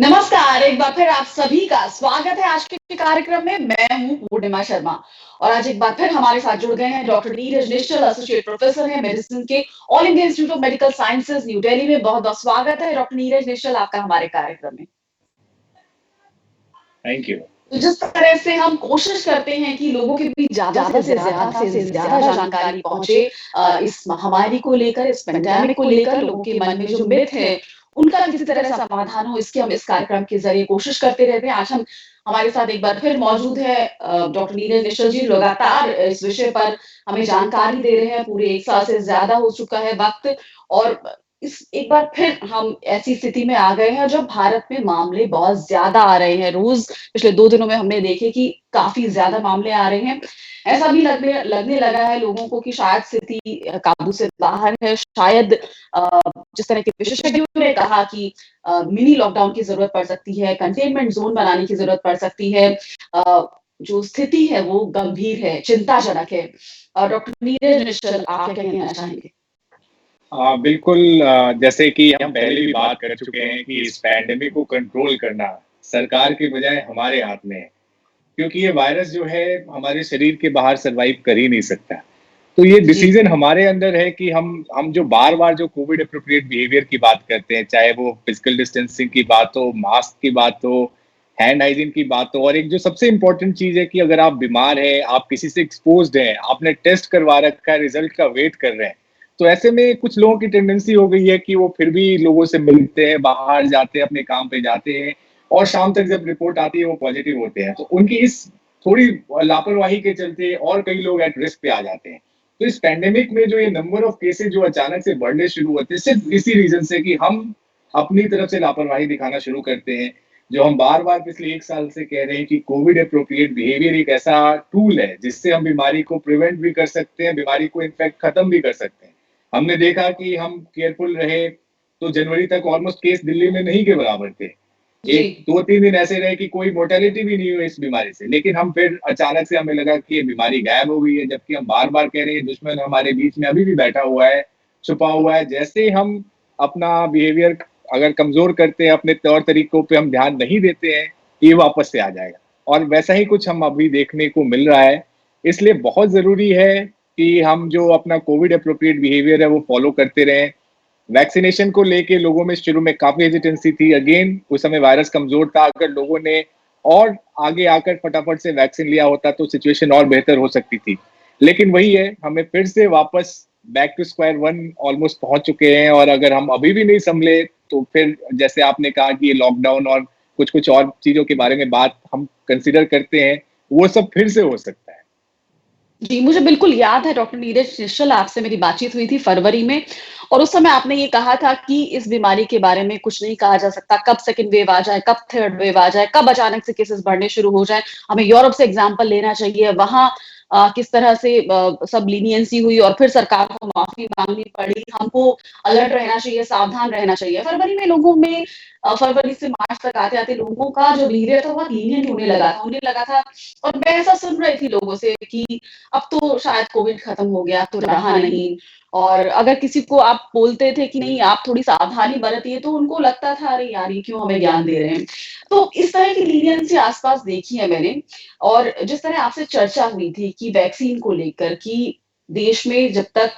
नमस्कार, एक बार फिर आप सभी का स्वागत है आज के कार्यक्रम में। मैं हूँ पूर्णिमा शर्मा और आज एक बार फिर हमारे साथ जुड़ गए हैं डॉक्टर नीरज निश्चल, एसोसिएट प्रोफेसर हैं मेडिसिन के all India institute of medical sciences new Delhi में। बहुत-बहुत स्वागत है डॉक्टर नीरज निश्चल आपका हमारे कार्यक्रम में। Thank you. तो जिस तरह से हम कोशिश करते हैं कि लोगों के बीच ज़्यादा से ज़्यादा जानकारी पहुँचे इस महामारी को लेकर, इस पैंडेमिक को लेकर लोगों के मन में जो मिथ है, उनका किसी तरह समाधान हो, इसकी हम इस कार्यक्रम के ज़रिए कोशिश करते रहते हैं। आज हम हमारे साथ एक बार फिर मौजूद है डॉक्टर नीरज निश्चल जी, लगातार इस विषय पर हमें जानकारी दे रहे हैं। पूरे 1 साल से ज़्यादा हो चुका है वक़्त और इस एक बार फिर हम ऐसी स्थिति में आ गए हैं जब भारत में मामले बहुत ज़्यादा आ रहे हैं। रोज़ पिछले 2 दिनों में हमने देखे कि काफ़ी ज़्यादा मामले आ रहे हैं। ऐसा भी लगने लगने लगा है लोगों को कि शायद स्थिति काबू से बाहर है। शायद जिस तरह के विशेषज्ञों ने कहा कि मिनी लॉकडाउन की ज़रूरत पड़ सकती है, कंटेनमेंट ज़ोन बनाने की ज़रूरत पड़ सकती है। जो स्थिति है वो गंभीर है, चिंताजनक है। डॉक्टर नीरज निश्चल आप क्या कहना चाहेंगे? बिल्कुल। जैसे कि हम पहले भी बात कर चुके हैं कि इस पैंडेमिक को कंट्रोल करना सरकार के बजाय हमारे हाथ में है, क्योंकि ये वायरस जो है हमारे शरीर के बाहर सर्वाइव कर ही नहीं सकता। तो ये जी। डिसीजन हमारे अंदर है कि हम जो बार-बार जो कोविड एप्रोप्रिएट बिहेवियर की बात करते हैं, चाहे वो फिजिकल डिस्टेंसिंग की बात हो, मास्क की बात हो, हैंड हाइजीन की बात हो, और एक जो सबसे इम्पोर्टेंट चीज़ है कि अगर आप बीमार हैं, आप किसी से एक्सपोज्ड हैं, आपने टेस्ट करवा रखा है, रिजल्ट का वेट कर रहे हैं, तो ऐसे में कुछ लोगों की टेंडेंसी हो गई है कि वो फिर भी लोगों से मिलते हैं, बाहर जाते हैं, अपने काम पे जाते हैं और शाम तक जब रिपोर्ट आती है वो पॉजिटिव होते हैं। तो उनकी इस थोड़ी लापरवाही के चलते और कई लोग एट रिस्क पे आ जाते हैं। तो इस पैंडेमिक में जो ये नंबर ऑफ केसेस जो अचानक से बढ़ने शुरू होते हैं, सिर्फ इसी रीजन से कि हम अपनी तरफ से लापरवाही दिखाना शुरू करते हैं। जो हम बार-बार पिछले 1 साल से कह रहे हैं कि कोविड एप्रोप्रिएट बिहेवियर एक ऐसा टूल है, जिससे हम बीमारी को प्रिवेंट भी कर सकते हैं, बीमारी को इनफैक्ट खत्म भी कर सकते हैं। हमने देखा कि हम केयरफुल रहे, तो जनवरी तक ऑलमोस्ट केस दिल्ली में नहीं के बराबर थे। जी। 1-2-3 दिन ऐसे रहे कि कोई मोर्टेलिटी भी नहीं हुई इस बीमारी से, लेकिन हम फिर अचानक से हमें लगा कि ये बीमारी गायब हो गई है, जबकि हम बार-बार कह रहे हैं दुश्मन हमारे बीच में अभी भी बैठा हुआ है, छुपा हुआ है। जैसे ही हम अपना बिहेवियर अगर कमज़ोर करते हैं, अपने तौर तरीकों पे हम ध्यान नहीं देते हैं, ये वापस से आ जाएगा। और वैसा ही कुछ हम अभी देखने को मिल रहा है। इसलिए बहुत ज़रूरी है कि हम जो अपना कोविड एप्रोप्रिएट बिहेवियर है वो फ़ॉलो करते रहें। वैक्सीनेशन को लेके लोगों में शुरू में काफ़ी हेजिटेंसी थी। अगेन उस समय वायरस कमज़ोर था, अगर लोगों ने और आगे आकर फटाफट से वैक्सीन लिया होता तो सिचुएशन और बेहतर हो सकती थी। लेकिन वही है, हमें फिर से वापस back to square one almost पहुँच चुके हैं, और अगर हम अभी भी नहीं सँभले तो फिर जैसे आपने कहा कि ये लॉकडाउन और कुछ-कुछ और चीज़ों के बारे में बात हम कंसिडर करते हैं, वो सब फिर से हो सकता है। जी, मुझे बिल्कुल याद है डॉक्टर नीरज निश्चल आपसे मेरी बातचीत हुई थी फरवरी में और उस समय आपने ये कहा था कि इस बीमारी के बारे में कुछ नहीं कहा जा सकता, कब सेकंड वेव आ जाए, कब थर्ड वेव आ जाए, कब अचानक से केसेस बढ़ने शुरू हो जाएँ। हमें यूरोप से एग्ज़ाम्पल लेना चाहिए, वहाँ किस तरह से सब लीनियंसी हुई और फिर सरकार को माफ़ी माँगनी पड़ी। हमको अलर्ट रहना चाहिए, सावधान रहना चाहिए। फरवरी में लोगों में फरवरी से मार्च तक आते-आते लोगों का जो बिहेवियर था बहुत लीनिएंट होने लगा था। उन्हें लगा था और मैं ऐसा सुन रही थी लोगों से कि अब तो शायद कोविड खत्म हो गया, अब तो रहा नहीं। और अगर किसी को आप बोलते थे कि नहीं आप थोड़ी सावधानी बरतिए तो उनको लगता था अरे यार ये क्यों हमें ज्ञान दे रहे हैं। तो इस तरह की लीनियंसी आस-पास देखी है मैंने और जिस तरह आपसे चर्चा हुई थी कि वैक्सीन को लेकर कि देश में जब तक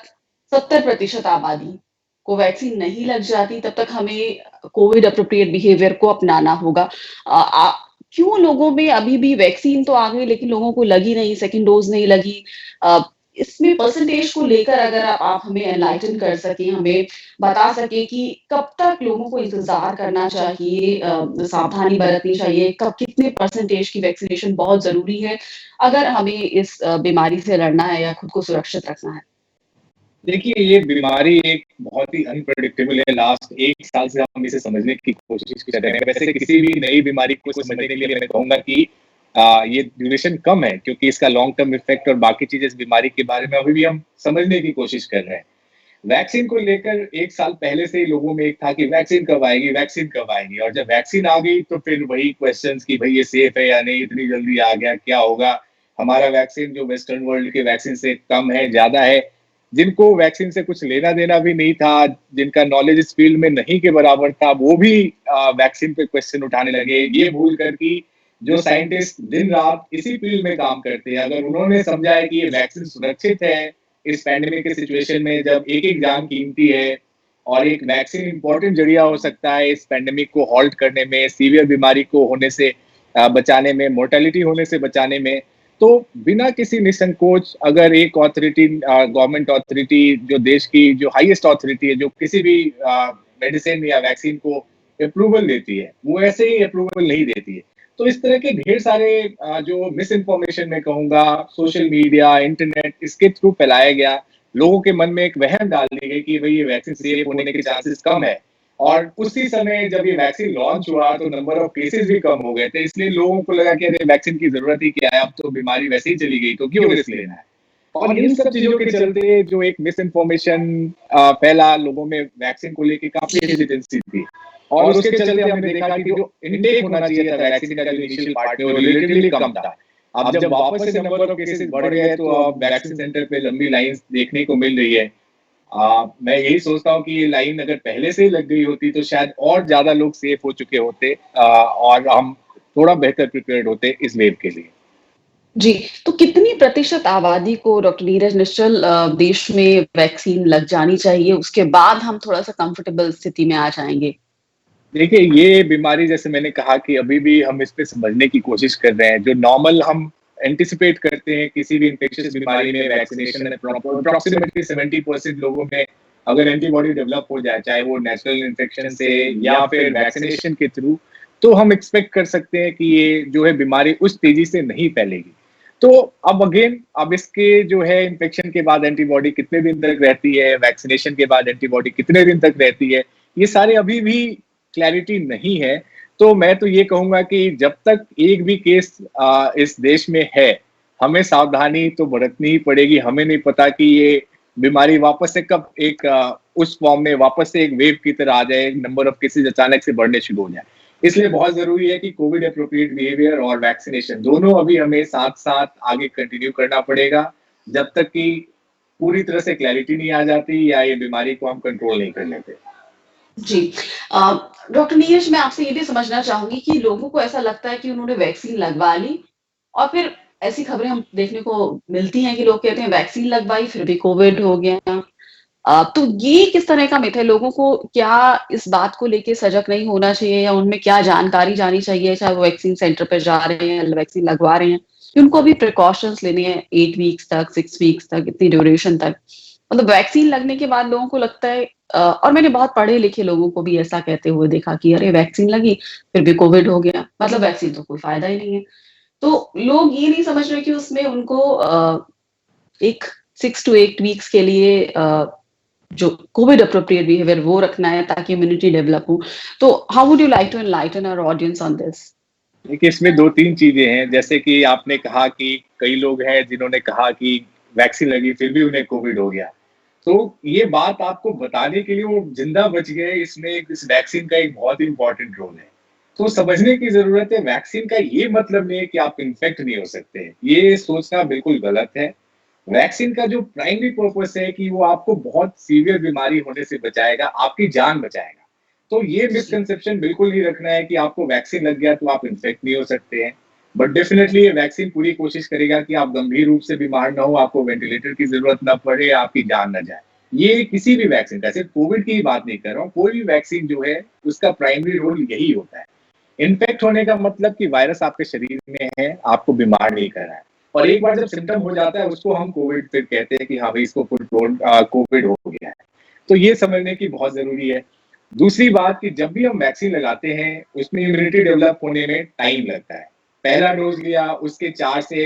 70% आबादी को वैक्सीन नहीं लग जाती तब तक हमें कोविड एप्रोप्रिएट बिहेवियर को अपनाना होगा। अ, आ क्यों लोगों में अभी भी वैक्सीन तो आ गई लेकिन लोगों को लगी नहीं, सेकंड डोज़ नहीं लगी। अ, इसमें परसेंटेज को लेकर अगर आप हमें एनलाइटन कर सकें, हमें बता सकें कि कब तक लोगों को इंतज़ार करना चाहिए, सावधानी बरतनी चाहिए, कब कितने परसेंटेज की वैक्सीनेशन बहुत ज़रूरी है, अगर हमें इस बीमारी से लड़ना है या खुद को सुरक्षित रखना है? देखिए, ये बीमारी एक बहुत ही अनप्रेडिक्टेबल है। लास्ट 1 साल से हम इसे समझने की कोशिश कर रहे हैं। वैसे किसी भी नई बीमारी को समझने के लिए मैं कहूँगा कि ये ड्यूरेशन कम है, क्योंकि इसका लॉन्ग टर्म इफ़ेक्ट और बाकी चीज़ें इस बीमारी के बारे में अभी भी हम समझने की कोशिश कर रहे हैं। वैक्सीन को लेकर 1 साल पहले से ही लोगों में एक था कि वैक्सीन कब आएगी, वैक्सीन कब आएगी? और जब वैक्सीन आ गई तो फिर वही क्वेश्चन्स कि भई ये सेफ है या नहीं, इतनी जल्दी आ गया, क्या होगा? हमारा वैक्सीन जो वेस्टर्न वर्ल्ड के वैक्सीन से कम है, ज़्यादा है? जिनको वैक्सीन से कुछ लेना देना भी नहीं था, जिनका नॉलेज इस फील्ड में नहीं के बराबर था, वो भी वैक्सीन पे क्वेश्चन उठाने लगे, ये भूल कर कि जो साइंटिस्ट दिन रात इसी फील्ड में काम करते हैं, अगर उन्होंने समझा है कि ये वैक्सीन सुरक्षित है इस पैंडेमिक के सिचुएशन में, जब एक एक जान कीमती है और एक वैक्सीन इंपॉर्टेंट जरिया हो सकता है इस पैंडेमिक को हॉल्ट करने में, सीवियर बीमारी को होने से बचाने में, मोर्टेलिटी होने से बचाने में, तो बिना किसी निसंकोच अगर एक ऑथोरिटी, गवर्नमेंट ऑथोरिटी, जो देश की जो हाईएस्ट ऑथोरिटी है, जो किसी भी मेडिसिन या वैक्सीन को अप्रूवल देती है, वो ऐसे ही अप्रूवल नहीं देती है। तो इस तरह के ढेर सारे जो मिस इन्फॉर्मेशन मैं कहूंगा, सोशल मीडिया, इंटरनेट, इसके थ्रू फैलाया गया, लोगों के मन में एक वहम डाल दी गई कि भाई ये वैक्सीन सेफ होने के चांसेस कम है। और उसी समय जब ये वैक्सीन लॉन्च हुआ तो नंबर ऑफ केसेस भी कम हो गए थे, इसलिए लोगों को लगा कि अरे वैक्सीन की जरूरत ही क्या है, अब तो बीमारी वैसे ही चली गई, तो क्यों रिस्क लेना है। और इन सब चीजों के चलते जो एक मिस इन्फॉर्मेशन फैला लोगों में, वैक्सीन को लेके काफी हेजिटेंसी थी, और उसके चलते हमने देखा कि जो इनटेक होना चाहिए था वैक्सीन का, जो इनिशियल पार्ट में, वो रिलेटिवली कम था। अब जब वापस से नंबर ऑफ केसेस बढ़ गए तो अब वैक्सीन सेंटर पे लंबी लाइन देखने को मिल रही है। मैं यही सोचता हूँ कि ये लाइन अगर पहले से ही लग गई होती तो शायद और ज्यादा लोग सेफ हो चुके होते, और हम थोड़ा बेहतर प्रिपेयर्ड होते इस वेव के लिए। जी, तो कितनी प्रतिशत आबादी को डॉक्टर नीरज निश्चल देश में वैक्सीन लग जानी चाहिए, उसके बाद हम थोड़ा-सा कंफर्टेबल स्थिति में आ जाएँगे? देखिए, ये बीमारी, जैसे मैंने कहा कि अभी भी हम इस पे समझने की कोशिश कर रहे हैं। जो नॉर्मल हम एंटिसिपेट करते हैं किसी भी इन्फेक्शियस बीमारी में, वैक्सीनेशन अप्रॉक्सिमेटली 70% लोगों में अगर एंटीबॉडी डेवलप हो जाए, चाहे वो नेचुरल इन्फेक्शन से या फिर वैक्सीनेशन के थ्रू, तो हम एक्सपेक्ट कर सकते हैं कि ये जो है बीमारी उस तेजी से नहीं फैलेगी। तो अब अगेन, अब इसके जो है इन्फेक्शन के बाद एंटीबॉडी कितने दिन तक रहती है, वैक्सीनेशन के बाद एंटीबॉडी कितने दिन तक रहती है, ये सारे अभी भी क्लैरिटी नहीं है। तो मैं तो ये कहूंगा कि जब तक एक भी केस इस देश में है, हमें सावधानी तो बरतनी ही पड़ेगी। हमें नहीं पता कि ये बीमारी वापस से कब एक उस फॉर्म में वापस से एक वेव की तरह आ जाए, नंबर ऑफ केसेस अचानक से बढ़ने शुरू हो जाए। इसलिए बहुत जरूरी है कि कोविड एप्रोप्रिएट बिहेवियर और वैक्सीनेशन दोनों अभी हमें साथ साथ आगे कंटिन्यू करना पड़ेगा, जब तक कि पूरी तरह से क्लैरिटी नहीं आ जाती या ये बीमारी को हम कंट्रोल नहीं कर लेते। जी। अ, डॉक्टर नीरज, मैं आपसे ये भी समझना चाहूँगी कि लोगों को ऐसा लगता है कि उन्होंने वैक्सीन लगवा ली और फिर ऐसी खबरें हम देखने को मिलती हैं कि लोग कहते हैं वैक्सीन लगवाई फिर भी कोविड हो गया। तो ये किस तरह का मिथ है? लोगों को क्या इस बात को लेके सजग नहीं होना चाहिए या उनमें क्या जानकारी जानी चाहिए, चाहे वो वैक्सीन सेंटर पर जा रहे हैं, वैक्सीन लगवा रहे हैं, कि उनको अभी प्रिकॉशंस लेने हैं 8 वीक्स तक, 6 वीक्स तक, इतनी ड्यूरेशन तक? मतलब वैक्सीन लगने के बाद लोगों को लगता है और मैंने बहुत पढ़े-लिखे लोगों को भी ऐसा कहते हुए देखा कि अरे वैक्सीन लगी, फिर भी कोविड हो गया, मतलब वैक्सीन तो कोई फ़ायदा ही नहीं है। तो लोग ये नहीं समझ रहे कि उसमें उनको एक 6 टू 8 वीक्स के लिए जो कोविड एप्रोप्रिएट बिहेवियर वो रखना है ताकि इम्यूनिटी डेवलप हो। तो how would you like to enlighten our audience on this? देखिए, इसमें 2-3 चीज़ें हैं। जैसे कि आपने कहा कि कई लोग हैं जिन्होंने कहा कि वैक्सीन लगी फिर भी उन्हें कोविड हो गया। तो ये बात आपको बताने के लिए वो ज़िंदा बच गए, इसमें इस वैक्सीन का एक बहुत ही इम्पोर्टेंट रोल है। तो समझने की ज़रूरत है, वैक्सीन का ये मतलब नहीं है कि आप इन्फेक्ट नहीं हो सकते। ये सोचना बिल्कुल गलत है। वैक्सीन का जो प्राइमरी पर्पस है कि वो आपको बहुत सीवियर बीमारी होने से बचाएगा, आपकी जान बचाएगा। तो ये जी। मिसकंसेप्शन बिल्कुल नहीं रखना है कि आपको वैक्सीन लग गया तो आप इन्फेक्ट नहीं हो सकते हैं। बट डेफिनेटली ये वैक्सीन पूरी कोशिश करेगा कि आप गंभीर रूप से बीमार ना हो, आपको वेंटिलेटर की जरूरत ना पड़े, आपकी जान ना जाए। ये किसी भी वैक्सीन का, सिर्फ कोविड की ही बात नहीं कर रहा हूँ, कोई भी वैक्सीन जो है उसका प्राइमरी रोल यही होता है। इन्फेक्ट होने का मतलब कि वायरस आपके शरीर में है, आपको बीमार नहीं कर रहा है। और एक बार जब सिम्टम हो जाता है उसको हम कोविड फिर कहते हैं कि हाँ भाई इसको फुल ब्लोन कोविड हो गया है। तो ये समझने की बहुत जरूरी है। दूसरी बात कि जब भी हम वैक्सीन लगाते हैं उसमें इम्यूनिटी डेवलप होने में टाइम लगता है। पहला डोज लिया उसके 4 से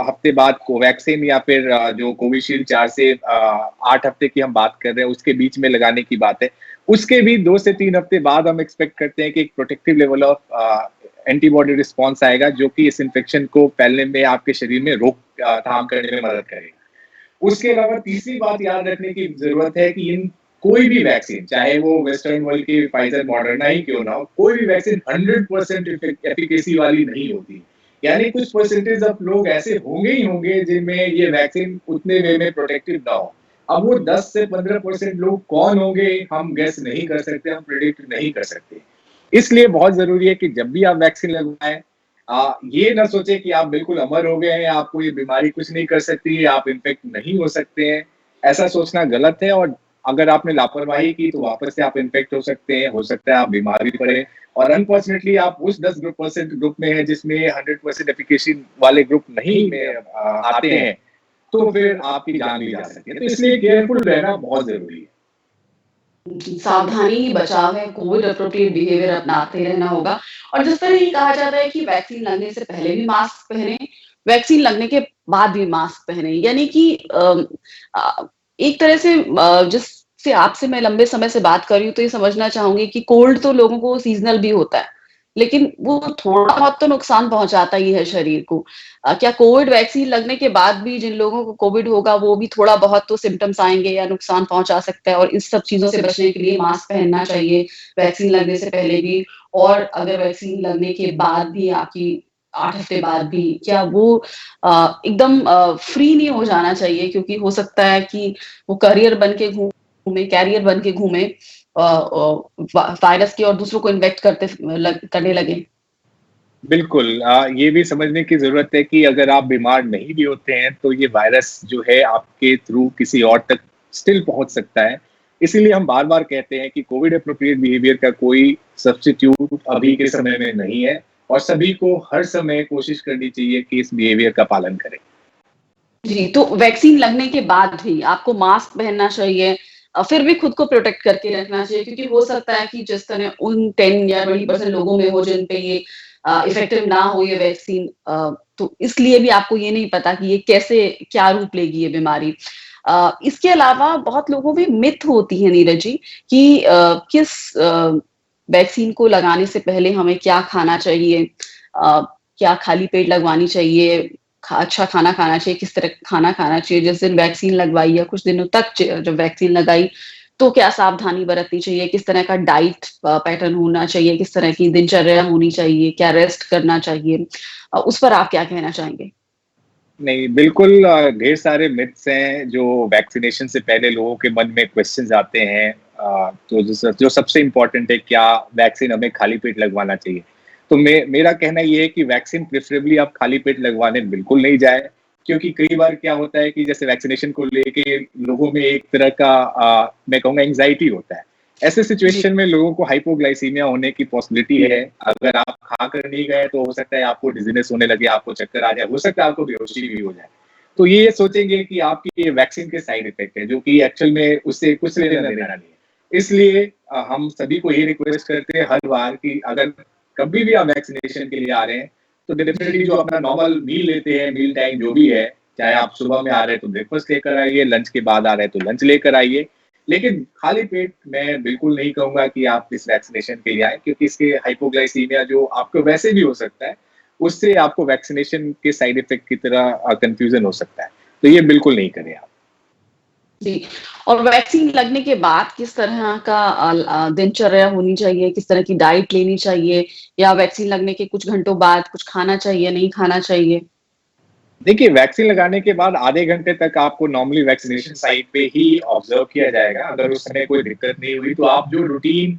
हफ्ते बाद कोवैक्सीन या फिर जो कोविशील्ड 4 से 8 हफ्ते की हम बात कर रहे हैं उसके बीच में लगाने की बात है। उसके भी 2 से 3 हफ्ते बाद हम एक्सपेक्ट करते हैं कि एक protective level of antibody response आएगा जो कि इस इन्फेक्शन को फैलने में आपके शरीर में रोक थाम करने में मदद करेगा। उसके अलावा तीसरी बात याद रखने की जरूरत है कि इन कोई भी वैक्सीन, चाहे वो वेस्टर्न वर्ल्ड की फाइजर मॉडर्ना ही क्यों ना हो, कोई भी वैक्सीन 100% एफिकेसी वाली नहीं होती। यानी कुछ परसेंटेज ऑफ लोग ऐसे होंगे ही होंगे जिनमें ये वैक्सीन उतने वे में प्रोटेक्टिव ना हो। अब वो 10 से 15% लोग कौन होंगे, हम गेस नहीं कर सकते, हम प्रेडिक्ट नहीं कर सकते। इसलिए बहुत ज़रूरी है कि जब भी आप वैक्सीन लगवाएँ, ये ना सोचें कि आप बिल्कुल अमर हो गए हैं, आपको ये बीमारी कुछ नहीं कर सकती, आप इन्फेक्ट नहीं हो सकते हैं। ऐसा सोचना गलत है, और अगर आपने लापरवाही की तो वापस से आप इन्फेक्ट हो सकते हैं, हो सकता है आप बीमार भी पड़े, और अनफॉर्चुनेटली आप उस 10% ग्रुप में हैं जिसमें 100% एफिकेसी वाले ग्रुप नहीं में आते हैं, तो फिर आपकी जान भी जा सकती है। तो इसलिए केयरफुल रहना बहुत ज़रूरी है। सावधानी ही बचाव है, कोविड एप्रोप्रिएट बिहेवियर अपनाते रहना होगा। और जिस तरह ये कहा जाता है कि वैक्सीन लगने से पहले भी मास्क पहनें, वैक्सीन लगने के बाद भी मास्क पहनें, यानी कि एक तरह से जिससे आपसे मैं लंबे समय से बात कर रही हूँ, तो ये समझना चाहूँगी कि कोल्ड तो लोगों को सीज़नल भी होता है, लेकिन वो थोड़ा बहुत तो नुकसान पहुँचाता ही है शरीर को। क्या कोविड वैक्सीन लगने के बाद भी जिन लोगों को कोविड होगा, वो भी थोड़ा बहुत तो सिम्पटम्स आएँगे या नुकसान पहुँचा सकता है, और इस सब चीज़ों से बचने के लिए मास्क पहनना चाहिए, वैक्सीन लगने से पहले भी, और अगर वैक्सीन लगने के बाद भी आपकी 8 हफ्ते बाद भी, क्या वो एकदम फ्री नहीं हो जाना चाहिए, क्योंकि हो सकता है कि वो कैरियर बन के घूमे वायरस की, और दूसरों को इन्फेक्ट करने लगे। बिल्कुल, ये भी समझने की ज़रूरत है कि अगर आप बीमार नहीं भी होते हैं, तो ये वायरस जो है आपके थ्रू किसी और तक स्टिल पहुँच सकता है। इसीलिए हम बार-बार कहते हैं कि कोविड एप्रोप्रिएट बिहेवियर का कोई सब्स्टिट्यूट अभी के समय में नहीं है, और सभी को हर समय कोशिश करनी चाहिए कि इस बिहेवियर का पालन करें। जी, तो वैक्सीन लगने के बाद भी आपको मास्क पहनना चाहिए, फिर भी खुद को प्रोटेक्ट करके रखना चाहिए, क्योंकि हो सकता है कि जिस तरह उन 10 या 20% लोगों में हो जिन पे ये इफेक्टिव ना हो ये वैक्सीन, तो इसलिए भी आपको ये नहीं पता कि ये कैसे क्या रूप लेगी ये बीमारी। इसके अलावा बहुत लोगों में मिथ होती है नीरज जी कि किस वैक्सीन को लगाने से पहले हमें क्या खाना चाहिए, क्या खाली पेट लगवानी चाहिए, अच्छा खाना खाना चाहिए, किस तरह का खाना खाना चाहिए, जिस दिन वैक्सीन लगवाई या कुछ दिनों तक जब वैक्सीन लगाई तो क्या सावधानी बरतनी चाहिए, किस तरह का डाइट पैटर्न होना चाहिए, किस तरह की दिनचर्या होनी चाहिए, क्या रेस्ट करना चाहिए, उस पर आप क्या कहना चाहेंगे? नहीं, बिल्कुल, ढेर सारे मिथ्स हैं जो वैक्सीनेशन से पहले लोगों के मन में क्वेश्चंस आते हैं। तो जो सबसे इम्पोर्टेंट है, क्या वैक्सीन हमें खाली पेट लगवाना चाहिए? तो मेरा कहना ये है कि वैक्सीन प्रेफरेबली आप खाली पेट लगवाने बिल्कुल नहीं जाएँ, क्योंकि कई बार क्या होता है कि जैसे वैक्सीनेशन को लेके लोगों में एक तरह का मैं कहूँगा एंग्ज़ायटी होता है। ऐसे जी। सिचुएशन में लोगों को हाइपोग्लाइसीमिया होने की पॉसिबिलिटी है। अगर आप खाकर नहीं गए तो हो सकता है आपको डिज़ीनेस होने लगे, आपको चक्कर आ जाए, हो सकता है आपको बेहोशी भी हो जाए। तो ये सोचेंगे कि आपकी ये वैक्सीन के साइड इफ़ेक्ट है, जो कि एक्चुअल में उससे कुछ लेना-देना नहीं है। इसलिए हम सभी को ये रिक्वेस्ट करते हैं हर बार कि अगर कभी भी आप वैक्सीनेशन के लिए आ रहे हैं, तो डेफ़िनिटली जो अपना नॉर्मल मील लेते हैं, मील टाइम जो भी है, चाहे आप सुबह में आ रहे हैं तो ब्रेकफ़ास्ट लेकर आइए, लंच के बाद आ रहे हैं तो लंच लेकर आइए। लेकिन खाली पेट मैं बिल्कुल नहीं कहूँगा कि आप इस वैक्सीनेशन के लिए आएँ, क्योंकि इसके हाइपोग्लाइसीमिया जो आपको वैसे भी हो सकता है, उससे आपको वैक्सीनेशन के साइड इफ़ेक्ट की तरह कन्फ्यूज़न हो सकता है। तो ये बिल्कुल नहीं करें आप। जी, और वैक्सीन लगने के बाद किस तरह का दिनचर्या होनी चाहिए, किस तरह की डाइट लेनी चाहिए, या वैक्सीन लगने के कुछ घंटों बाद कुछ खाना चाहिए, नहीं खाना चाहिए? देखिए, वैक्सीन लगाने के बाद आधे घंटे तक आपको नॉर्मली वैक्सीनेशन साइट पे ही ऑब्ज़र्व किया जाएगा। अगर उस समय कोई दिक्कत नहीं हुई, तो आप जो रूटीन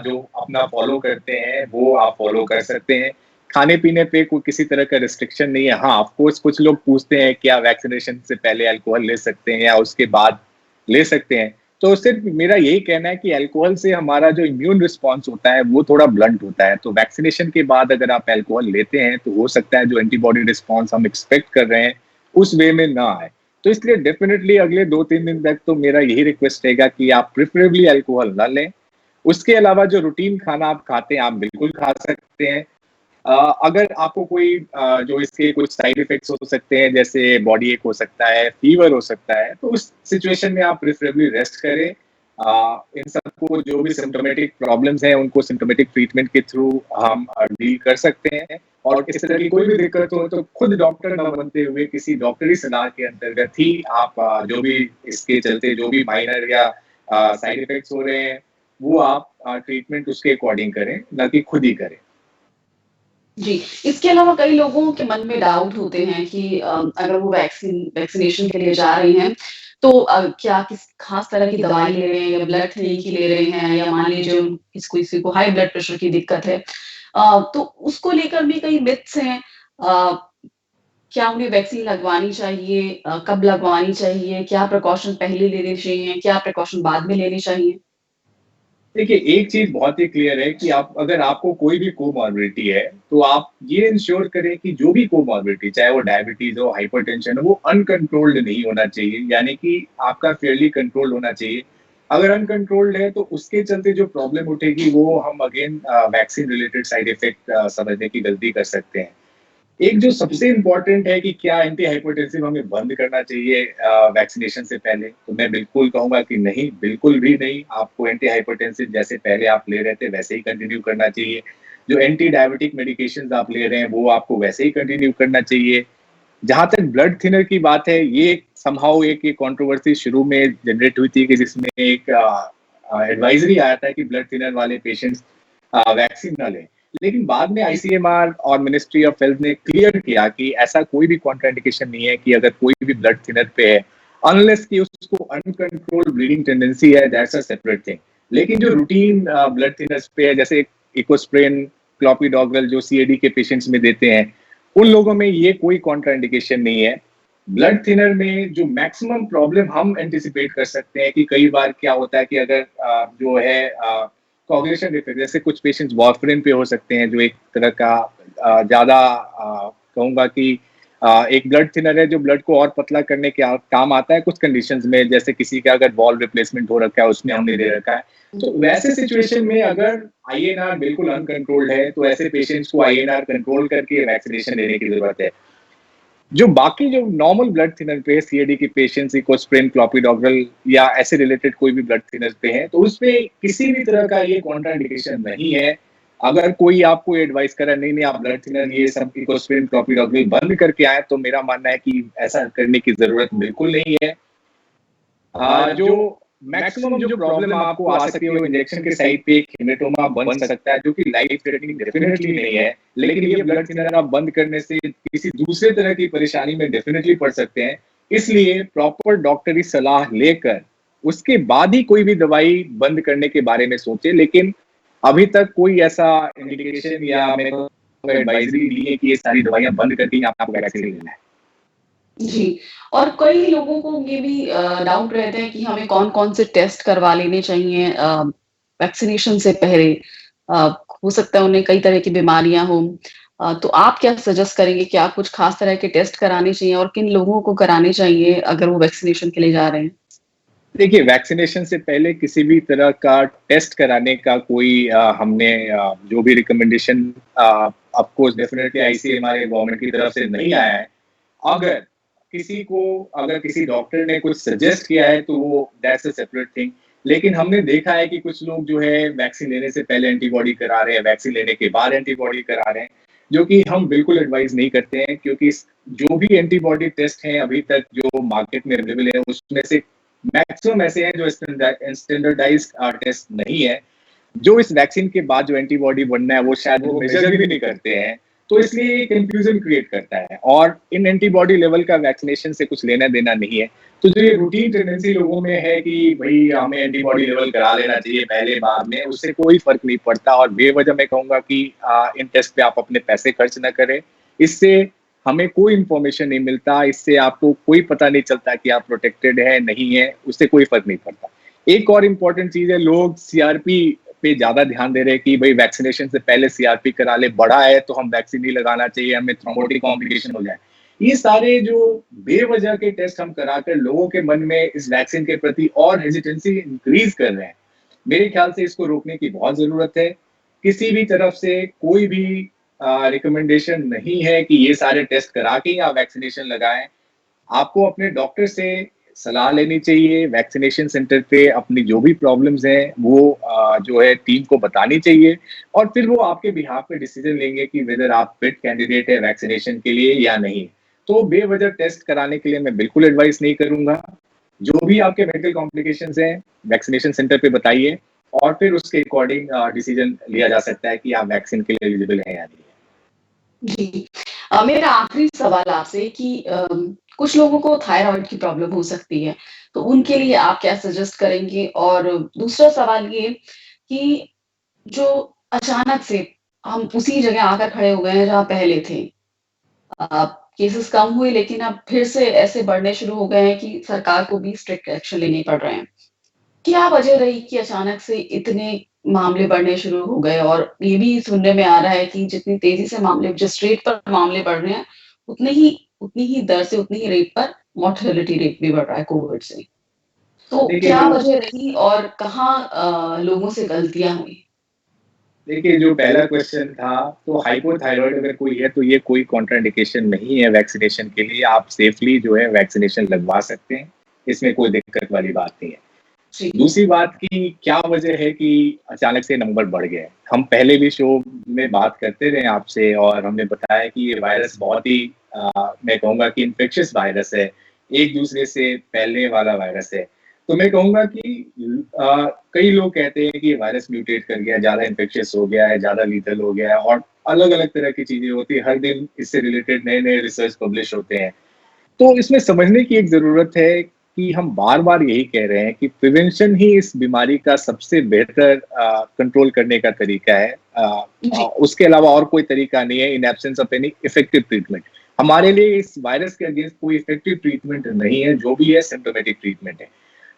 जो अपना फ़ॉलो करते हैं, वो आप फ़ॉलो कर सकते हैं। खाने-पीने पे कोई किसी तरह का रिस्ट्रिक्शन नहीं है। हाँ, ऑफ़ कोर्स कुछ लोग पूछते हैं, क्या वैक्सीनेशन से पहले अल्कोहल ले सकते हैं या उसके बाद ले सकते हैं? तो सिर्फ़ मेरा यही कहना है कि अल्कोहल से हमारा जो इम्यून रिस्पॉन्स होता है, वो थोड़ा ब्लंट होता है। तो वैक्सीनेशन के बाद अगर आप अल्कोहल लेते हैं, तो हो सकता है जो एंटीबॉडी रिस्पॉन्स हम एक्सपेक्ट कर रहे हैं, उस वे में ना आए। तो इसलिए डेफ़िनिटली अगले 2-3 दिन तक तो मेरा यही रिक्वेस्ट रहेगा कि आप प्रेफ़रेबली अल्कोहल ना लें। उसके अलावा जो रूटीन खाना आप खाते हैं, आप बिल्कुल खा सकते हैं। अगर आपको कोई जो इसके कुछ साइड इफ़ेक्ट्स हो सकते हैं, जैसे बॉडी एक हो सकता है, फ़ीवर हो सकता है, तो उस सिचुएशन में आप प्रेफ़रेबली रेस्ट करें। इन सबको जो भी सिम्प्टोमेटिक प्रॉब्लम्स हैं, उनको सिम्प्टोमेटिक ट्रीटमेंट के थ्रू हम डील कर सकते हैं, और इस तरह की कोई भी दिक्कत हो, तो खुद डॉक्टर ना बनते हुए किसी डॉक्टरी सलाह के अंतर्गत ही आप जो भी इसके चलते जो भी माइनर या साइड इफ़ेक्ट्स हो रहे हैं, वो आप ट्रीटमेंट उसके अकॉर्डिंग करें, ना कि खुद ही करें। जी, इसके अलावा कई लोगों के मन में डाउट होते हैं कि अगर वो वैक्सीनेशन के लिए जा रहे हैं, तो क्या किस खास तरह की दवाई ले रहे हैं या ब्लड थिनिंग की ले रहे हैं या मान लीजिए किसी को हाई ब्लड प्रेशर की दिक्कत है। तो उसको लेकर भी कई मिथ्स हैं। क्या उन्हें वैक्सीन लगवानी चाहिए? कब लगवानी चाहिए? क्या प्रिकॉशन पहले लेने चाहिए? क्या प्रिकॉशन बाद में लेने चाहिए? देखिए, एक चीज़ बहुत ही क्लियर है कि आप अगर आपको कोई भी कोमॉर्बिडिटी है, तो आप ये इंश्योर करें कि जो भी कोमॉर्बिडिटी, चाहे वो डायबिटीज़ हो, हाइपरटेंशन हो, वो अनकंट्रोल्ड नहीं होना चाहिए, यानी कि आपका फेयरली कंट्रोल्ड होना चाहिए। अगर अनकंट्रोल्ड है, तो उसके चलते जो प्रॉब्लम उठेगी, वो हम again vaccine related side effect समझने की गलती कर सकते हैं। एक जो जी। सबसे इम्पोर्टेंट है कि क्या एंटी हाइपरटेंसिव हमें बंद करना चाहिए वैक्सीनेशन से पहले? तो मैं बिल्कुल कहूँगा कि नहीं, बिल्कुल भी नहीं। आपको एंटी हाइपरटेंसिव जैसे पहले आप ले रहे थे, वैसे ही कंटिन्यू करना चाहिए। जो एंटी डायबिटिक मेडिकेशंस आप ले रहे हैं, वो आपको वैसे ही कंटिन्यू करना चाहिए। जहाँ तक ब्लड थिनर की बात है, ये समहाउ एक ये कंट्रोवर्सी शुरू में जनरेट हुई थी कि जिसमें एक एडवाइजरी आया था कि ब्लड थिनर वाले पेशेंट्स वैक्सीन ना लें। लेकिन बाद में आईसीएमआर और मिनिस्ट्री ऑफ हेल्थ ने क्लियर किया कि ऐसा कोई भी कॉन्ट्राइंडिकेशन नहीं है कि अगर कोई भी ब्लड थिनर पे है, अनलेस कि उसको अनकंट्रोल्ड ब्लीडिंग टेंडेंसी है, दैट्स अ सेपरेट थिंग। लेकिन जो रूटीन ब्लड थिनर्स पे है, जैसे इकोस्प्रिन, क्लोपिडोग्रेल जो सीएडी के पेशेंट्स में देते हैं, उन लोगों में ये कोई कॉन्ट्राइंडिकेशन नहीं है। ब्लड थिनर में जो मैक्सिमम प्रॉब्लम हम एंटिसिपेट कर सकते हैं कि कई बार क्या होता है कि अगर जो है कॉग्निशन डिफेक्ट, जैसे कुछ पेशेंट्स वार्फरिन पे हो सकते हैं, जो एक तरह का ज़्यादा कहूँगा कि एक ब्लड थिनर है जो ब्लड को और पतला करने के काम आता है कुछ कंडीशंस में, जैसे किसी का अगर वॉल्व रिप्लेसमेंट हो रखा है, उसमें हमने दे रखा है। तो वैसे सिचुएशन में अगर आईएनआर बिल्कुल अनकंट्रोल्ड है, तो ऐसे पेशेंट्स को आईएनआर कंट्रोल करके वैक्सीनेशन लेने की ज़रूरत है। जो बाकी जो नॉर्मल ब्लड थिनर पे है, सीएडी की पेशेंट्स, इकोस्प्रिन, क्लोपिडोग्रेल या ऐसे रिलेटेड कोई भी ब्लड थिनर पे है, तो उसपे किसी भी तरह का ये कॉन्ट्राइंडिकेशन नहीं है। अगर कोई आपको एडवाइस करे नहीं नहीं आप ब्लड थिनर ये सब इकोस्प्रिन, क्लोपिडोग्रेल बंद करके आए, तो मेरा मानना है कि ऐसा करने की जरूरत बिल्कुल नहीं है। जो मैक्सिमम जो प्रॉब्लम आपको आ सकती है वो इंजेक्शन के साइड पे एक हेमेटोमा बन सकता है, जो कि लाइफ थ्रेटनिंग डेफिनेटली नहीं है। लेकिन ये ब्लड थिनर आप बंद करने से किसी दूसरे तरह की परेशानी में डेफिनेटली पड़ सकते हैं। इसलिए प्रॉपर डॉक्टरी सलाह लेकर उसके बाद ही कोई भी दवाई बंद करने के बारे में सोचे। लेकिन अभी तक कोई ऐसा इंडिकेशन या मेरे को एडवाइजरी नहीं है कि ये सारी दवाइयां बंद करके ही आपको वैक्सीन लेना है। जी, और कई लोगों को ये भी डाउट रहता है कि हमें कौन-कौन से टेस्ट करवा लेने चाहिए वैक्सीनेशन से पहले। हो सकता है उन्हें कई तरह की बीमारियाँ हों। तो आप क्या सजेस्ट करेंगे, क्या कुछ खास तरह के टेस्ट कराने चाहिए और किन लोगों को कराने चाहिए अगर वो वैक्सीनेशन के लिए जा रहे हैं? देखिए, वैक्सीनेशन से पहले किसी भी तरह का टेस्ट कराने का कोई हमने जो भी recommendation of course definitely ICMR government की तरफ से नहीं आया है। अगर अगर किसी डॉक्टर ने कुछ सजेस्ट किया है तो वो दैट्स अ सेपरेट थिंग। लेकिन हमने देखा है कि कुछ लोग जो है वैक्सीन लेने से पहले एंटीबॉडी करा रहे हैं, वैक्सीन लेने के बाद एंटीबॉडी करा रहे हैं, जो कि हम बिल्कुल एडवाइस नहीं करते हैं, क्योंकि जो भी एंटीबॉडी टेस्ट हैं अभी तक जो मार्केट में अवेलेबल है, उसमें से मैक्सिमम ऐसे हैं जो स्टैंडर्डाइज्ड टेस्ट नहीं है। जो इस वैक्सीन के बाद जो एंटीबॉडी बनना है वो शायद वो मेजर भी नहीं करते हैं। तो इसलिए ये कंफ्यूजन क्रिएट करता है और इन एंटीबॉडी लेवल का वैक्सीनेशन से कुछ लेना देना नहीं है। तो जो ये रूटीन टेंडेंसी लोगों में है कि भाई हमें एंटीबॉडी लेवल करा लेना चाहिए पहले बाद में, उससे कोई फर्क नहीं पड़ता और बेवजह मैं कहूंगा कि इन टेस्ट पे आप अपने पैसे खर्च ना करें। इससे हमें कोई इंफॉर्मेशन नहीं मिलता, इससे आपको कोई पता नहीं चलता कि आप प्रोटेक्टेड है नहीं है, उससे कोई फर्क नहीं पड़ता। एक और इम्पोर्टेंट चीज है, लोग सीआरपी पे ज्यादा ध्यान दे रहे हैं कि भाई वैक्सीनेशन से पहले सीआरपी करा ले, बड़ा है तो हम वैक्सीन नहीं लगाना चाहिए, हमें थ्रोम्बोटिक कॉम्प्लिकेशन हो जाए। ये सारे जो बेवजह के टेस्ट हम कराकर लोगों के मन में इस वैक्सीन के प्रति और हेजिटेंसी इंक्रीज कर रहे हैं, मेरे ख्याल से इसको रोकने की बहुत जरूरत है। किसी भी तरफ से कोई भी रिकमेंडेशन नहीं है कि ये सारे टेस्ट करा के ही आप वैक्सीनेशन लगाएं। आपको अपने डॉक्टर से सलाह लेनी चाहिए, वैक्सीनेशन सेंटर पे अपनी जो भी प्रॉब्लम्स हैं वो जो है टीम को बतानी चाहिए और फिर वो आपके बिहाफ पे डिसीजन लेंगे कि वेदर आप फिट कैंडिडेट है वैक्सीनेशन के लिए या नहीं। तो बेवजह टेस्ट कराने के लिए मैं बिल्कुल एडवाइस नहीं करूंगा। जो भी आपके मेडिकल कॉम्प्लिकेशंस हैं वैक्सीनेशन सेंटर पे बताइए और फिर उसके अकॉर्डिंग डिसीजन लिया जा सकता है कि आप वैक्सीन के लिए एलिजिबल हैं या नहीं है। जी। मेरा आखिरी सवाल आपसे कि कुछ लोगों को थायरॉइड की प्रॉब्लम हो सकती है, तो उनके लिए आप क्या सजेस्ट करेंगे? और दूसरा सवाल ये कि जो अचानक से हम उसी जगह आकर खड़े हो गए हैं जहाँ पहले थे। केसेस कम हुए लेकिन अब फिर से ऐसे बढ़ने शुरू हो गए हैं कि सरकार को भी स्ट्रिक्ट एक्शन लेने पड़ रहे हैं। क्या वजह रही कि अचानक से इतने मामले बढ़ने शुरू हो गए? और ये भी सुनने में आ रहा है कि जितनी तेज़ी से मामले जिस रेट पर मामले बढ़ रहे हैं, उतनी ही दर से, उतनी ही रेट पर मोर्टेलिटी रेट भी बढ़ रहा है कोविड से। तो देखिए क्या जो वजह रही और कहाँ लोगों से गलतियाँ हुई? देखिए, जो पहला क्वेश्चन था, तो हाइपोथायरॉइड अगर कोई है, तो ये कोई कॉन्ट्राइंडिकेशन नहीं है वैक्सीनेशन के लिए। आप सेफली जो है वैक्सीनेशन लगवा सकते हैं, इसमें कोई दिक्कत वाली बात नहीं है। जी। दूसरी बात कि क्या वजह है कि अचानक से नंबर बढ़ गए? हम पहले भी शो में बात करते रहे आपसे और हमने बताया कि ये वायरस बहुत ही मैं कहूँगा कि इन्फेक्शियस वायरस है, एक-दूसरे से फैलने वाला वायरस है। तो मैं कहूँगा कि कई लोग कहते हैं कि ये वायरस म्यूटेट कर गया, ज़्यादा इन्फेक्शियस हो गया है, ज़्यादा लीथल हो गया है और अलग-अलग तरह की चीज़ें होती हैं। हर दिन इससे रिलेटेड नए-नए रिसर्च पब्लिश होते हैं। तो इसमें समझने की एक ज़रूरत है कि हम बार-बार यही कह रहे हैं कि प्रिवेंशन ही इस बीमारी का सबसे बेहतर कंट्रोल करने का तरीका है। जी। उसके अलावा और कोई तरीका नहीं है in absence of any effective treatment. हमारे लिए इस वायरस के अगेंस्ट कोई इफेक्टिव ट्रीटमेंट नहीं है, जो भी है सिम्प्टोमेटिक ट्रीटमेंट है।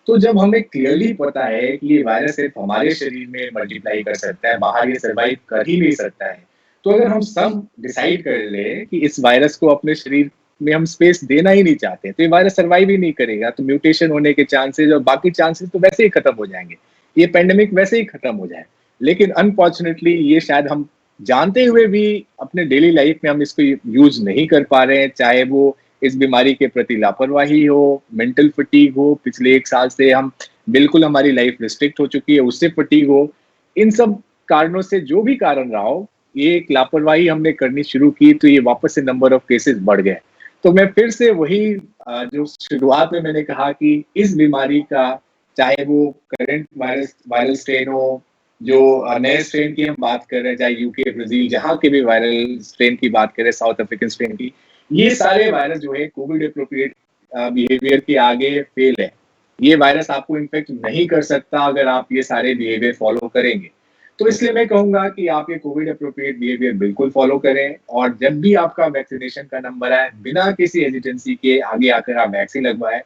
तो जब हमें क्लियरली पता है कि ये वायरस सिर्फ हमारे शरीर में मल्टीप्लाई कर सकता है, बाहर ये सर्वाइव कर ही नहीं सकता है। तो अगर हम सब डिसाइड कर लें कि इस वायरस को अपने शरीर में हम स्पेस देना ही नहीं चाहते, तो ये वायरस सर्वाइव ही नहीं करेगा, तो म्यूटेशन होने के चांसेस और बाकी चांसेस तो वैसे ही खत्म हो जाएँगे। ये पैंडेमिक वैसे ही खत्म हो जाए। लेकिन अनफॉर्चुनेटली ये शायद हम जानते हुए भी अपने डेली लाइफ में हम इसको यूज़ नहीं कर पा रहे हैं, चाहे वो इस बीमारी के प्रति लापरवाही हो, मेंटल फटीग हो, पिछले 1 साल से हम बिल्कुल हमारी लाइफ रिस्ट्रिक्ट हो चुकी है, उससे फटीग हो। इन सब कारणों से जो भी कारण रहा हो, ये एक लापरवाही हमने करनी शुरू की, तो ये वापस से नंबर ऑफ केसेज़ बढ़ गए। तो मैं फिर से वही जो शुरुआत में मैंने कहा कि इस बीमारी का चाहे वो करंट वायरल स्ट्रेन हो, जो नए स्ट्रेन की हम बात कर रहे हैं, चाहे यूके, ब्राज़ील, जहाँ के भी वायरल स्ट्रेन की बात करें, साउथ अफ्रीकन स्ट्रेन की, ये सारे वायरस जो है कोविड एप्रोप्रिएट बिहेवियर के आगे फेल है। ये वायरस आपको इन्फेक्ट नहीं कर सकता अगर आप ये सारे बिहेवियर फॉलो करेंगे। तो इसलिए मैं कहूँगा कि आप ये कोविड एप्रोप्रिएट बिहेवियर बिल्कुल फॉलो करें और जब भी आपका वैक्सीनेशन का नंबर आए, बिना किसी हेजिटेंसी के आगे आकर आप वैक्सीन लगवाएँ।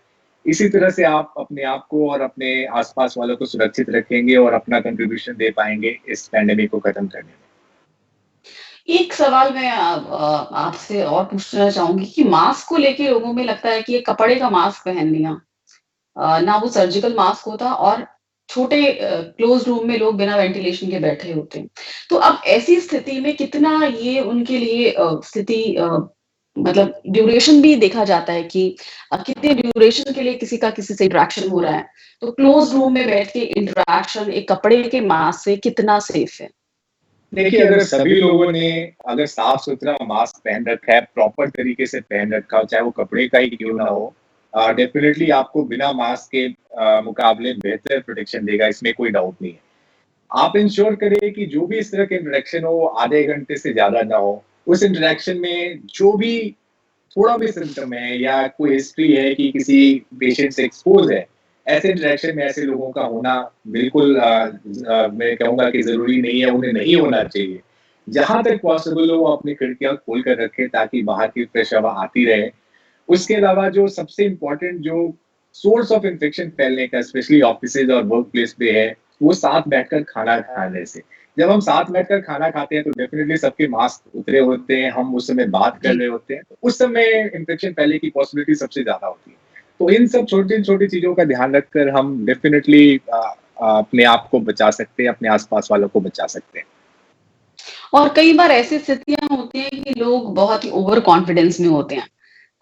इसी तरह से आप अपने आप को और अपने आस-पास वालों को सुरक्षित रखेंगे और अपना कंट्रीब्यूशन दे पाएँगे इस पैंडेमिक को खत्म करने में। एक सवाल मैं आपसे और पूछना चाहूँगी कि मास्क को लेके लोगों में लगता है कि ये कपड़े का मास्क पहन लिया। ना वो सर्जिकल मास्क होता और छोटे क्लोज़ रूम में लोग बिना वेंटिलेशन के बैठे होते हैं। तो अब ऐसी स्थिति में कितना ये उनके लिए मतलब ड्यूरेशन भी देखा जाता है कि कितने ड्यूरेशन के लिए किसी का किसी से इंटरेक्शन हो रहा है। तो क्लोज़ रूम में बैठ के इंटरेक्शन एक कपड़े के मास्क से कितना सेफ है? देखिए, अगर सभी लोगों ने अगर साफ-सुथरा मास्क पहन रखा है, प्रॉपर तरीके से पहन रखा हो, चाहे वो कपड़े का ही क्यों ना हो, डेफ़िनिटली आपको बिना मास्क के मुकाबले बेहतर प्रोटेक्शन देगा, इसमें कोई डाउट नहीं है। आप इंश्योर करें कि जो भी इस तरह के इंटरेक्शन हो, आधे घंटे से ज़्यादा ना हो। उस इंटरेक्शन में जो भी थोड़ा भी सिम्पटम है या कोई हिस्ट्री है कि किसी पेशेंट से एक्सपोज़ है, ऐसे इंटरेक्शन में ऐसे लोगों का होना बिल्कुल मैं कहूँगा कि ज़रूरी नहीं है, उन्हें नहीं होना चाहिए। जहाँ तक पॉसिबल हो वो अपनी खिड़कियाँ खोल कर रखें ताकि बाहर की फ्रेश हवा आती रहे। उसके अलावा जो सबसे इम्पोर्टेंट जो सोर्स ऑफ इन्फेक्शन फैलने का स्पेशली ऑफिसेज और वर्क प्लेस पे है, वो साथ बैठकर खाना खाने से। जब हम साथ बैठकर खाना खाते हैं तो डेफिनिटली सबके मास्क उतरे होते हैं, हम उस समय बात कर जी। रहे होते हैं, तो उस समय इन्फेक्शन फैलने की पॉसिबिलिटी सबसे ज़्यादा होती है। तो इन सब छोटी-छोटी चीज़ों का ध्यान रखकर हम डेफिनिटली अपने आप को बचा सकते हैं, अपने आस-पास वालों को बचा सकते हैं। और कई बार ऐसी स्थितियाँ होती हैं कि लोग बहुत ही ओवर कॉन्फिडेंस में होते हैं।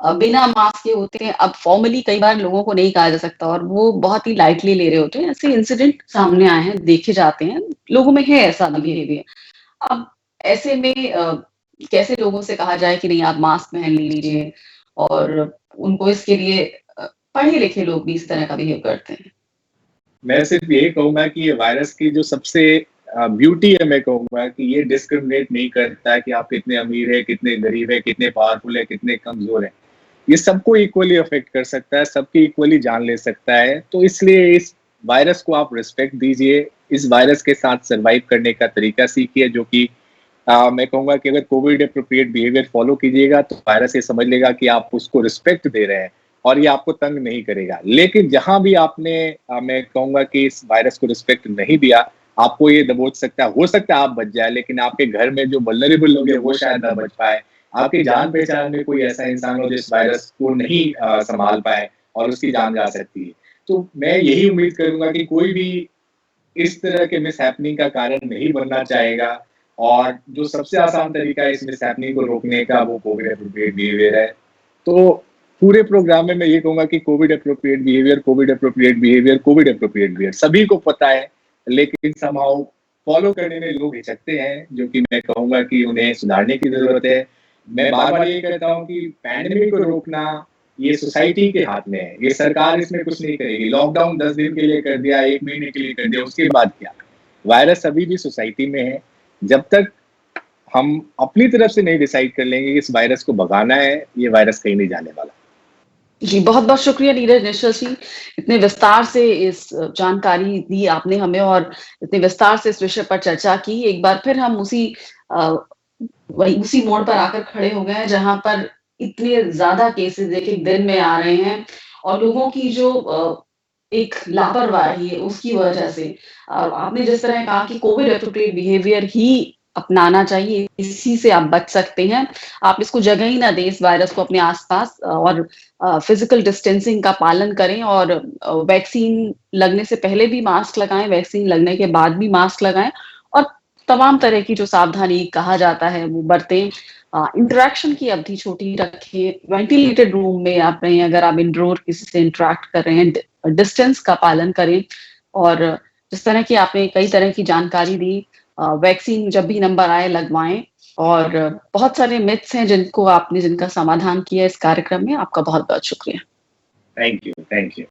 बिना मास्क के होते हैं, अब फॉर्मली कई बार लोगों को नहीं कहा जा सकता और वो बहुत ही लाइटली ले रहे होते हैं। ऐसे इंसिडेंट सामने आए हैं, देखे जाते हैं, लोगों में है ऐसा बिहेवियर। अब ऐसे में कैसे लोगों से कहा जाए कि नहीं आप मास्क पहन लीजिए और उनको इसके लिए पढ़े-लिखे लोग भी इस तरह का बिहेव करते हैं। मैं सिर्फ यही कहूँगा कि ये वायरस की जो सबसे ब्यूटी है, मैं कहूँगा कि ये डिस्क्रिमिनेट नहीं करता है कि आप कितने अमीर है, कितने गरीब है, कितने पावरफुल है, कितने कमज़ोर हैं। ये सबको इक्वली अफ़ेक्ट कर सकता है, सबकी इक्वली जान ले सकता है। तो इसलिए इस वायरस को आप रिस्पेक्ट दीजिए, इस वायरस के साथ सर्वाइव करने का तरीका सीखिए, जो कि मैं कहूँगा कि अगर कोविड एप्रोप्रिएट बिहेवियर फ़ॉलो कीजिएगा, तो वायरस ये समझ लेगा कि आप उसको रिस्पेक्ट दे रहे हैं और ये आपको तंग नहीं करेगा। लेकिन जहाँ भी आपने मैं कहूँगा कि इस वायरस को रिस्पेक्ट नहीं दिया, आपको ये दबोच सकता है। हो सकता है आप बच जाए, लेकिन आपके घर में जो वल्नरेबल लोग हैं, वो शायद ना बच पाए। आपकी जान-पहचान में कोई ऐसा इंसान हो जो इस वायरस को नहीं सँभाल पाए और उसकी जान जा सकती है। तो मैं यही उम्मीद करूँगा कि कोई भी इस तरह के मिसहैपनिंग का कारण नहीं बनना चाहेगा और जो सबसे आसान तरीका है इस मिसहैपनिंग को रोकने का, वो कोविड एप्रोप्रिएट बिहेवियर है। तो पूरे प्रोग्राम में मैं ये कहूँगा कि Covid appropriate behaviour, Covid appropriate behaviour, Covid appropriate behaviour सभी को पता है, लेकिन समहाउ फॉलो करने में लोग हिचकते हैं, जो कि मैं कहूँगा कि उन्हें सुधारने की ज़रूरत है। मैं बार-बार ये कहता हूँ कि पैंडेमिक को रोकना ये सोसाइटी के हाथ में है, ये सरकार इसमें कुछ नहीं करेगी। लॉकडाउन 10 दिन के लिए कर दिया, 1 महीने के लिए कर दिया, उसके बाद क्या? वायरस अभी भी सोसाइटी में है। जब तक हम अपनी तरफ से नहीं डिसाइड कर लेंगे कि इस वायरस को भगाना है, ये वायरस कहीं नहीं जाने वाला। जी, बहुत-बहुत शुक्रिया नीरज निश्चल जी, इतने विस्तार से इस जानकारी दी आपने हमें और इतने विस्तार से इस विषय पर चर्चा की। एक बार फिर हम अ, उसी मोड़ पर आकर खड़े हो गए हैं, जहाँ पर इतने ज़्यादा केसेज़ एक-एक दिन में आ रहे हैं और लोगों की जो एक लापरवाही है, उसकी वजह से आपने जिस तरह कहा कि कोविड एप्रोप्रिएट बिहेवियर ही अपनाना चाहिए, इसी से आप बच सकते हैं। आप इसको जगह ही ना दें इस वायरस को अपने आस-पास और फिजिकल डिस्टेंसिंग का पालन करें और वैक्सीन लगने से पहले भी मास्क लगाएँ, वैक्सीन लगने के बाद भी मास्क लगाएँ और तमाम तरह की जो सावधानी कहा जाता है वो बरतें। इंटरैक्शन की अवधि छोटी रखें, वेंटिलेटेड रूम में आप रहें अगर आप इंडोर किसी से इंटरैक्ट कर रहे हैं, डिस्टेंस का पालन करें और जिस तरह की आपने कई तरह की जानकारी दी, वैक्सीन जब भी नंबर आए लगवाएँ और बहुत सारे मिथ्स हैं जिनका समाधान किया इस कार्यक्रम में। आपका बहुत-बहुत शुक्रिया। Thank you, thank you.